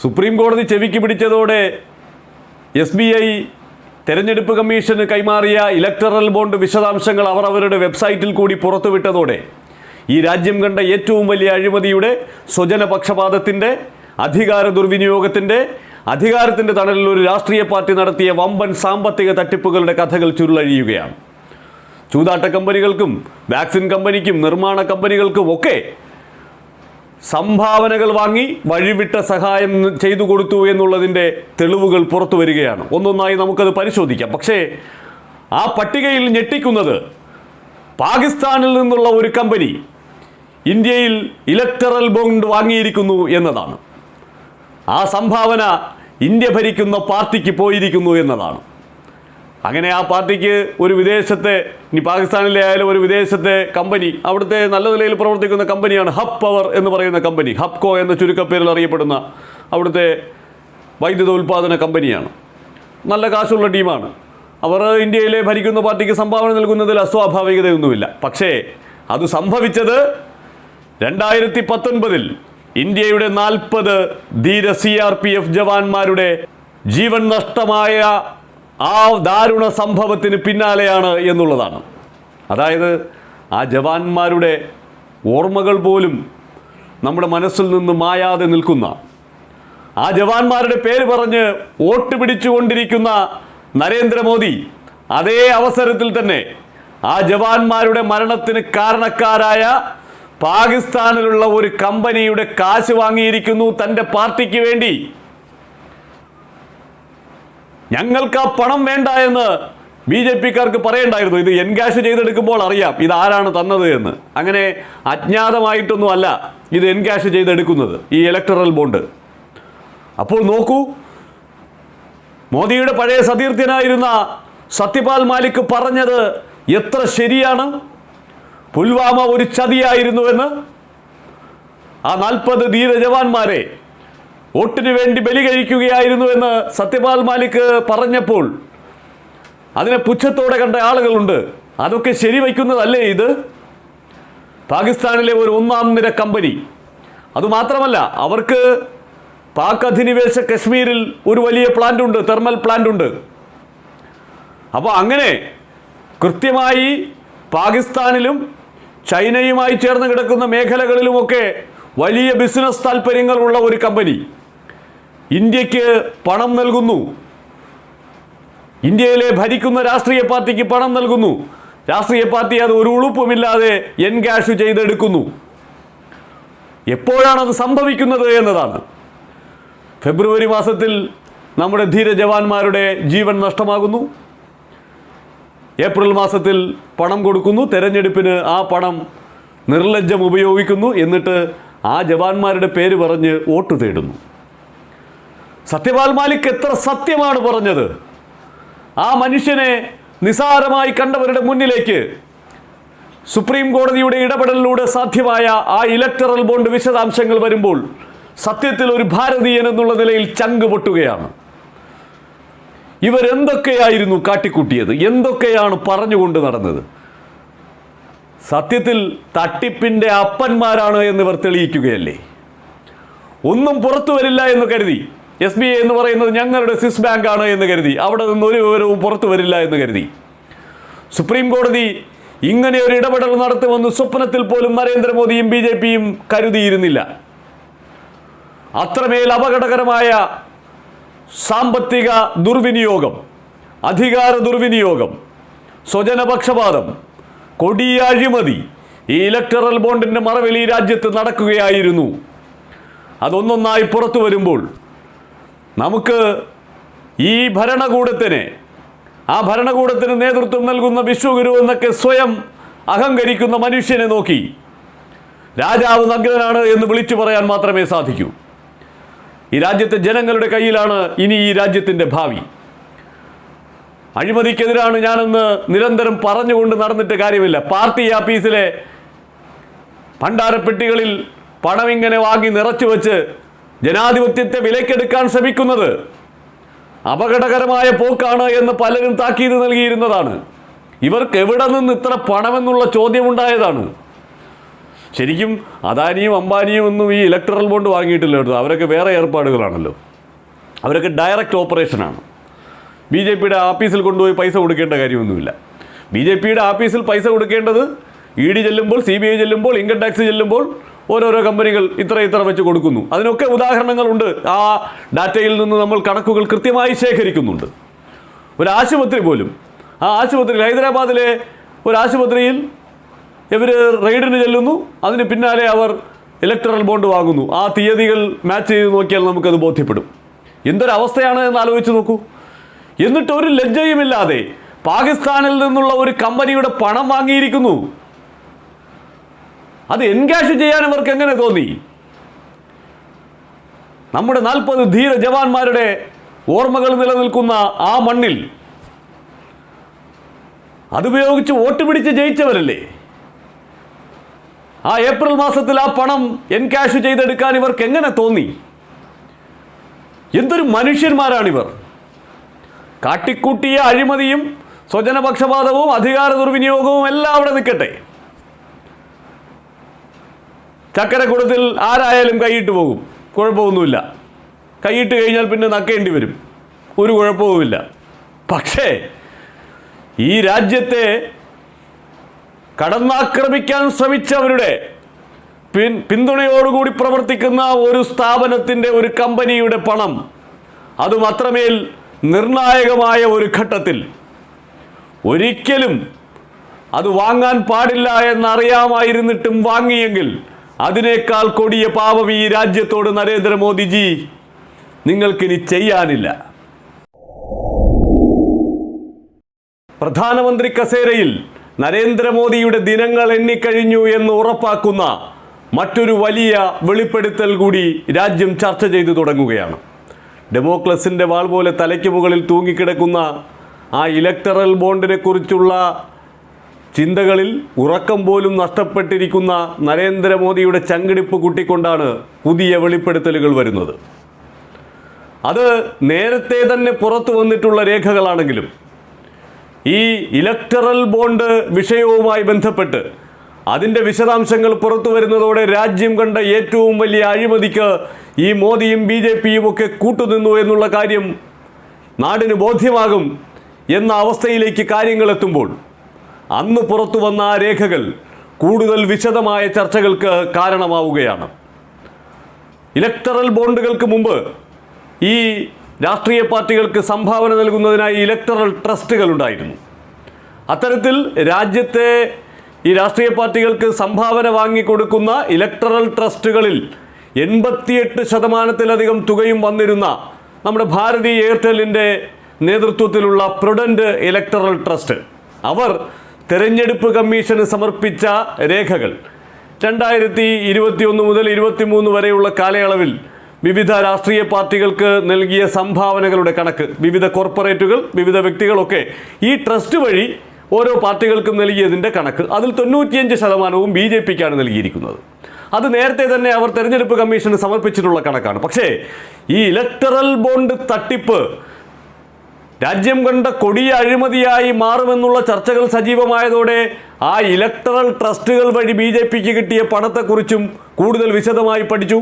Supreme കോടതി ചെവിക്ക് പിടിച്ചതോടെ SBI തെരഞ്ഞെടുപ്പ് കമ്മീഷന് കൈമാറിയ ഇലക്ടറൽ ബോണ്ട് വിശദാംശങ്ങൾ അവർ അവരുടെ വെബ്സൈറ്റിൽ കൂടി പുറത്തുവിട്ടതോടെ ഈ രാജ്യം കണ്ട ഏറ്റവും വലിയ അഴിമതിയുടെ, സ്വജനപക്ഷപാതത്തിൻ്റെ, അധികാര ദുർവിനിയോഗത്തിൻ്റെ, അധികാരത്തിൻ്റെ തണലിൽ ഒരു രാഷ്ട്രീയ പാർട്ടി നടത്തിയ വമ്പൻ സാമ്പത്തിക തട്ടിപ്പുകളുടെ കഥകൾ ചുരുളഴിയുകയാണ്. ചൂതാട്ട കമ്പനികൾക്കും വാക്സിൻ കമ്പനിക്കും നിർമ്മാണ കമ്പനികൾക്കും ഒക്കെ സംഭാവനകൾ വാങ്ങി വഴിവിട്ട സഹായം ചെയ്തു കൊടുത്തു എന്നുള്ളതിൻ്റെ തെളിവുകൾ പുറത്തു വരികയാണ്. ഒന്നൊന്നായി നമുക്കത് പരിശോധിക്കാം. പക്ഷേ ആ പട്ടികയിൽ ഞെട്ടിക്കുന്നത് പാകിസ്ഥാനിൽ നിന്നുള്ള ഒരു കമ്പനി ഇന്ത്യയിൽ ഇലക്ടറൽ ബോണ്ട് വാങ്ങിയിരിക്കുന്നു എന്നതാണ്. ആ സംഭാവന ഇന്ത്യ ഭരിക്കുന്ന പാർട്ടിക്ക് പോയിരിക്കുന്നു എന്നതാണ്. അങ്ങനെ ആ പാർട്ടിക്ക് ഒരു വിദേശത്തെ, ഇനി പാകിസ്ഥാനിലെ ആയാലും ഒരു വിദേശത്തെ കമ്പനി, അവിടുത്തെ നല്ല നിലയിൽ പ്രവർത്തിക്കുന്ന കമ്പനിയാണ് ഹബ് പവർ എന്ന് പറയുന്ന കമ്പനി, ഹബ്കോ എന്ന ചുരുക്കപ്പേരിൽ അറിയപ്പെടുന്ന അവിടുത്തെ വൈദ്യുത ഉൽപ്പാദന കമ്പനിയാണ്. നല്ല കാശുള്ള ടീമാണ്. അവർ ഇന്ത്യയിലെ ഭരിക്കുന്ന പാർട്ടിക്ക് സംഭാവന നൽകുന്നതിൽ അസ്വാഭാവികതയൊന്നുമില്ല. പക്ഷേ അത് സംഭവിച്ചത് 2019 ഇന്ത്യയുടെ 40 ധീര CRPF ജവാന്മാരുടെ ജീവൻ നഷ്ടമായ ആ ദാരുണ സംഭവത്തിന് പിന്നാലെയാണ് എന്നുള്ളതാണ്. അതായത് ആ ജവാന്മാരുടെ ഓർമ്മകൾ പോലും നമ്മുടെ മനസ്സിൽ നിന്ന് മായാതെ നിൽക്കുന്ന, ആ ജവാന്മാരുടെ പേര് പറഞ്ഞ് വോട്ട് പിടിച്ചുകൊണ്ടിരിക്കുന്ന നരേന്ദ്രമോദി അതേ അവസരത്തിൽ തന്നെ ആ ജവാന്മാരുടെ മരണത്തിന് കാരണക്കാരായ പാകിസ്ഥാനിലുള്ള ഒരു കമ്പനിയുടെ കാശ് വാങ്ങിയിരിക്കുന്നു തൻ്റെ പാർട്ടിക്ക് വേണ്ടി. ഞങ്ങൾക്ക് ആ പണം വേണ്ട എന്ന് BJP-ക്കാർക്ക് പറയണ്ടായിരുന്നു. ഇത് എൻകാഷ് ചെയ്തെടുക്കുമ്പോൾ അറിയാം ഇത് ആരാണ് തന്നത് എന്ന്. അങ്ങനെ അജ്ഞാതമായിട്ടൊന്നും അല്ല ഇത് എൻകാഷ് ചെയ്തെടുക്കുന്നത്, ഈ ഇലക്ടറൽ ബോണ്ട്. അപ്പോൾ നോക്കൂ, മോദിയുടെ പഴയ സതീർത്ഥ്യനായിരുന്ന സത്യപാൽ മാലിക് പറഞ്ഞത് എത്ര ശരിയാണ്. പുൽവാമ ഒരു ചതിയായിരുന്നുവെന്ന്. ആ 40 ധീര ജവാന്മാരെ വോട്ടിന് വേണ്ടി ബലി കഴിക്കുകയായിരുന്നുവെന്ന് സത്യപാൽ മാലിക് പറഞ്ഞപ്പോൾ അതിനെ പുച്ഛത്തോടെ കണ്ട ആളുകളുണ്ട്. അതൊക്കെ ശരിവയ്ക്കുന്നതല്ലേ ഇത്? പാകിസ്ഥാനിലെ ഒരു ഒന്നാം നിര കമ്പനി. അതുമാത്രമല്ല, അവർക്ക് പാക് അധിനിവേശ കശ്മീരിൽ ഒരു വലിയ പ്ലാന്റ് ഉണ്ട്, തെർമൽ പ്ലാന്റ് ഉണ്ട്. അപ്പോൾ അങ്ങനെ കൃത്യമായി പാകിസ്ഥാനിലും ചൈനയുമായി ചേർന്ന് കിടക്കുന്ന മേഖലകളിലുമൊക്കെ വലിയ ബിസിനസ് താല്പര്യങ്ങളുള്ള ഒരു കമ്പനി ഇന്ത്യക്ക് പണം നൽകുന്നു. ഇന്ത്യയിലെ ഭരിക്കുന്ന രാഷ്ട്രീയ പാർട്ടിക്ക് പണം നൽകുന്നു. രാഷ്ട്രീയ പാർട്ടി അത് ഒരു ഉളുപ്പുമില്ലാതെ എൻകാഷ് ചെയ്തെടുക്കുന്നു. എപ്പോഴാണത് സംഭവിക്കുന്നത് എന്നതാണ്. ഫെബ്രുവരി മാസത്തിൽ നമ്മുടെ ധീര ജവാന്മാരുടെ ജീവൻ നഷ്ടമാകുന്നു. ഏപ്രിൽ മാസത്തിൽ പണം കൊടുക്കുന്നു, തെരഞ്ഞെടുപ്പിന് ആ പണം നിർലജ്ജം ഉപയോഗിക്കുന്നു. എന്നിട്ട് ആ ജവാന്മാരുടെ പേര് പറഞ്ഞ് വോട്ട് തേടുന്നു. സത്യപാൽ മാലിക് എത്ര സത്യമാണ് പറഞ്ഞത്. ആ മനുഷ്യനെ നിസാരമായി കണ്ടവരുടെ മുന്നിലേക്ക് സുപ്രീം കോടതിയുടെ ഇടപെടലിലൂടെ സാധ്യമായ ആ ഇലക്ടറൽ ബോണ്ട് വിശദാംശങ്ങൾ വരുമ്പോൾ സത്യത്തിൽ ഒരു ഭാരതീയൻ എന്നുള്ള നിലയിൽ ചങ്ക് പൊട്ടുകയാണ്. ഇവരെന്തൊക്കെയായിരുന്നു കാട്ടിക്കൂട്ടിയത്, എന്തൊക്കെയാണ് പറഞ്ഞുകൊണ്ട് നടന്നത്. സത്യത്തിൽ തട്ടിപ്പിൻ്റെ അപ്പന്മാരാണ് എന്നിവർ തെളിയിക്കുകയല്ലേ. ഒന്നും പുറത്തു വരില്ല എന്ന് കരുതി, SBI എന്ന് പറയുന്നത് ഞങ്ങളുടെ സ്വിസ് ബാങ്കാണ് എന്ന് കരുതി, അവിടെ നിന്ന് ഒരു വിവരവും പുറത്തു വരില്ല എന്ന് കരുതി സുപ്രീം കോടതി ഇങ്ങനെ ഒരു ഇടപെടൽ നടത്തുമെന്ന് സ്വപ്നത്തിൽ പോലും നരേന്ദ്രമോദിയും BJP-യും കരുതിയിരുന്നില്ല. അത്രമേൽ അപകടകരമായ സാമ്പത്തിക ദുർവിനിയോഗം, അധികാര ദുർവിനിയോഗം, സ്വജനപക്ഷപാതം, കൊടിയ അഴിമതി ഈ ഇലക്ടറൽ ബോണ്ടിൻ്റെ മറവിൽ ഈ രാജ്യത്ത് നടക്കുകയായിരുന്നു. അതൊന്നൊന്നായി പുറത്തു വരുമ്പോൾ നമുക്ക് ഈ ഭരണകൂടത്തിന്, ആ ഭരണകൂടത്തിന് നേതൃത്വം നൽകുന്ന വിശ്വഗുരു എന്നൊക്കെ സ്വയം അഹങ്കരിക്കുന്ന മനുഷ്യനെ നോക്കി രാജാവ് നഗ്നനാണ് എന്ന് വിളിച്ചു പറയാൻ മാത്രമേ സാധിക്കൂ. ഈ രാജ്യത്തെ ജനങ്ങളുടെ കയ്യിലാണ് ഇനി ഈ രാജ്യത്തിൻ്റെ ഭാവി. അഴിമതിക്കെതിരാണ് ഞാനെന്ന് നിരന്തരം പറഞ്ഞുകൊണ്ട് നടന്നിട്ട് കാര്യമില്ല. പാർട്ടി ആഫീസിലെ ഭണ്ഡാരപ്പെട്ടികളിൽ പണം ഇങ്ങനെ വാങ്ങി നിറച്ചു വെച്ച് ജനാധിപത്യത്തെ വിലക്കെടുക്കാൻ ശ്രമിക്കുന്നത് അപകടകരമായ പോക്കാണ് എന്ന് പലരും താക്കീത് നൽകിയിരുന്നതാണ്. ഇവർക്ക് എവിടെ നിന്ന് ഇത്ര പണമെന്നുള്ള ചോദ്യമുണ്ടായതാണ്. ശരിക്കും അദാനിയും അംബാനിയും ഒന്നും ഈ ഇലക്ട്രൽ ബോണ്ട് വാങ്ങിയിട്ടില്ല കേട്ടോ. അവരൊക്കെ വേറെ ഏർപ്പാടുകളാണല്ലോ. അവരൊക്കെ ഡയറക്റ്റ് ഓപ്പറേഷനാണ്. ബി ജെ പിയുടെ ആഫീസിൽ കൊണ്ടുപോയി പൈസ കൊടുക്കേണ്ട കാര്യമൊന്നുമില്ല. ബി ജെ പിയുടെ ആഫീസിൽ പൈസ കൊടുക്കേണ്ടത് ഇ ഡി ചെല്ലുമ്പോൾ, CBI ചെല്ലുമ്പോൾ, ഇൻകം ടാക്സ് ചെല്ലുമ്പോൾ ഓരോരോ കമ്പനികൾ ഇത്ര വെച്ച് കൊടുക്കുന്നു. അതിനൊക്കെ ഉദാഹരണങ്ങളുണ്ട്. ആ ഡാറ്റയിൽ നിന്ന് നമ്മൾ കണക്കുകൾ കൃത്യമായി ശേഖരിക്കുന്നുണ്ട്. ഒരു ആശുപത്രി പോലും, ആ ആശുപത്രിയിൽ, ഹൈദരാബാദിലെ ഒരു ആശുപത്രിയിൽ ഇവർ റെയ്ഡിന് ചെല്ലുന്നു, അതിന് പിന്നാലെ അവർ ഇലക്ട്രൽ ബോണ്ട് വാങ്ങുന്നു. ആ തീയതികൾ മാച്ച് ചെയ്ത് നോക്കിയാൽ നമുക്കത് ബോധ്യപ്പെടും. എന്തൊരവസ്ഥയാണ് എന്ന് ആലോചിച്ച് നോക്കൂ. എന്നിട്ട് ഒരു ലജ്ജയുമില്ലാതെ പാകിസ്ഥാനിൽ നിന്നുള്ള ഒരു കമ്പനിയുടെ പണം വാങ്ങിയിരിക്കുന്നു. അത് എൻകാഷ് ചെയ്യാൻ അവർക്ക് എങ്ങനെ തോന്നി? നമ്മുടെ 40 ധീര ജവാന്മാരുടെ ഓർമ്മകൾ നിലനിൽക്കുന്ന ആ മണ്ണിൽ അതുപയോഗിച്ച് വോട്ട് പിടിച്ച് ജയിച്ചവരല്ലേ. ആ ഏപ്രിൽ മാസത്തിൽ ആ പണം എൻകാഷ് ചെയ്തെടുക്കാൻ ഇവർക്ക് എങ്ങനെ തോന്നി? എന്തൊരു മനുഷ്യന്മാരാണിവർ. കാട്ടിക്കൂട്ടിയ അഴിമതിയും സ്വജനപക്ഷപാതവും അധികാര ദുർവിനിയോഗവും എല്ലാം അവിടെ നിൽക്കട്ടെ. ചക്കരക്കുടത്തിൽ ആരായാലും കൈയിട്ട് പോകും, കുഴപ്പമൊന്നുമില്ല. കൈയിട്ട് കഴിഞ്ഞാൽ പിന്നെ നക്കേണ്ടി വരും, ഒരു കുഴപ്പവുമില്ല. പക്ഷേ ഈ രാജ്യത്തെ കടന്നാക്രമിക്കാൻ ശ്രമിച്ചവരുടെ പിന്തുണയോടുകൂടി പ്രവർത്തിക്കുന്ന ഒരു സ്ഥാപനത്തിൻ്റെ, ഒരു കമ്പനിയുടെ പണം, അതും അത്രമേൽ നിർണായകമായ ഒരു ഘട്ടത്തിൽ ഒരിക്കലും അത് വാങ്ങാൻ പാടില്ല എന്നറിയാമായിരുന്നിട്ടും വാങ്ങിയെങ്കിൽ അതിനേക്കാൾ കൊടിയ പാപം ഈ രാജ്യത്തോട് നരേന്ദ്രമോദിജി നിങ്ങൾക്കിനി ചെയ്യാനില്ല. പ്രധാനമന്ത്രി കസേരയിൽ നരേന്ദ്രമോദിയുടെ ദിനങ്ങൾ എണ്ണിക്കഴിഞ്ഞു എന്ന് ഉറപ്പാക്കുന്ന മറ്റൊരു വലിയ വെളിപ്പെടുത്തൽ കൂടി രാജ്യം ചർച്ച ചെയ്തു തുടങ്ങുകയാണ്. ഡെമോക്രസിൻ്റെ വാൾ പോലെ തലയ്ക്ക് മുകളിൽ തൂങ്ങിക്കിടക്കുന്ന ആ ഇലക്ടറൽ ബോണ്ടിനെ കുറിച്ചുള്ള ചിന്തകളിൽ ഉറക്കം പോലും നഷ്ടപ്പെട്ടിരിക്കുന്ന നരേന്ദ്രമോദിയുടെ ചങ്കിടിപ്പ് കൂട്ടിക്കൊണ്ടാണ് പുതിയ വെളിപ്പെടുത്തലുകൾ വരുന്നത്. അത് നേരത്തെ തന്നെ പുറത്തു വന്നിട്ടുള്ള രേഖകളാണെങ്കിലും ഈ ഇലക്ടറൽ ബോണ്ട് വിഷയവുമായി ബന്ധപ്പെട്ട് അതിൻ്റെ വിശദാംശങ്ങൾ പുറത്തു വരുന്നതോടെ രാജ്യം കണ്ട ഏറ്റവും വലിയ അഴിമതിക്ക് ഈ മോദിയും BJPയും ഒക്കെ കൂട്ടുനിന്നു എന്നുള്ള കാര്യം നാടിന് ബോധ്യമാകും എന്ന അവസ്ഥയിലേക്ക് കാര്യങ്ങൾ എത്തുമ്പോൾ അന്ന് പുറത്തു വന്ന ആ രേഖകൾ കൂടുതൽ വിശദമായ ചർച്ചകൾക്ക് കാരണമാവുകയാണ്. ഇലക്ടറൽ ബോണ്ടുകൾക്ക് മുമ്പ് ഈ രാഷ്ട്രീയ പാർട്ടികൾക്ക് സംഭാവന നൽകുന്നതിനായി ഇലക്ടറൽ ട്രസ്റ്റുകൾ ഉണ്ടായിരുന്നു. അത്തരത്തിൽ രാജ്യത്തെ ഈ രാഷ്ട്രീയ പാർട്ടികൾക്ക് സംഭാവന വാങ്ങിക്കൊടുക്കുന്ന ഇലക്ടറൽ ട്രസ്റ്റുകളിൽ 88% തുകയും വന്നിരുന്ന നമ്മുടെ ഭാരതി എയർടെല്ലിൻ്റെ നേതൃത്വത്തിലുള്ള പ്രൊഡന്റ് ഇലക്ടറൽ ട്രസ്റ്റ്, അവർ തെരഞ്ഞെടുപ്പ് കമ്മീഷന് സമർപ്പിച്ച രേഖകൾ 2021 മുതൽ 23 വരെയുള്ള കാലയളവിൽ വിവിധ രാഷ്ട്രീയ പാർട്ടികൾക്ക് നൽകിയ സംഭാവനകളുടെ കണക്ക്, വിവിധ കോർപ്പറേറ്റുകൾ, വിവിധ വ്യക്തികളൊക്കെ ഈ ട്രസ്റ്റ് വഴി ഓരോ പാർട്ടികൾക്കും നൽകിയതിൻ്റെ കണക്ക്, അതിൽ 95% BJPക്കാണ് നൽകിയിരിക്കുന്നത്. അത് നേരത്തെ തന്നെ അവർ തെരഞ്ഞെടുപ്പ് കമ്മീഷന് സമർപ്പിച്ചിട്ടുള്ള കണക്കാണ്. പക്ഷേ ഈ ഇലക്ടറൽ ബോണ്ട് തട്ടിപ്പ് രാജ്യം കണ്ട കൊടിയ അഴിമതിയായി മാറുമെന്നുള്ള ചർച്ചകൾ സജീവമായതോടെ ആ ഇലക്ടറൽ ട്രസ്റ്റുകൾ വഴി BJPക്ക് കിട്ടിയ പണത്തെക്കുറിച്ചും കൂടുതൽ വിശദമായി പഠിച്ചു.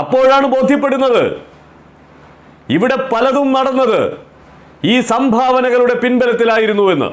അപ്പോഴാണ് ബോധ്യപ്പെടുന്നത് ഇവിടെ പലതും നടന്നത് ഈ സംഭാവനകളുടെ പിൻബലത്തിലായിരുന്നുവെന്ന്.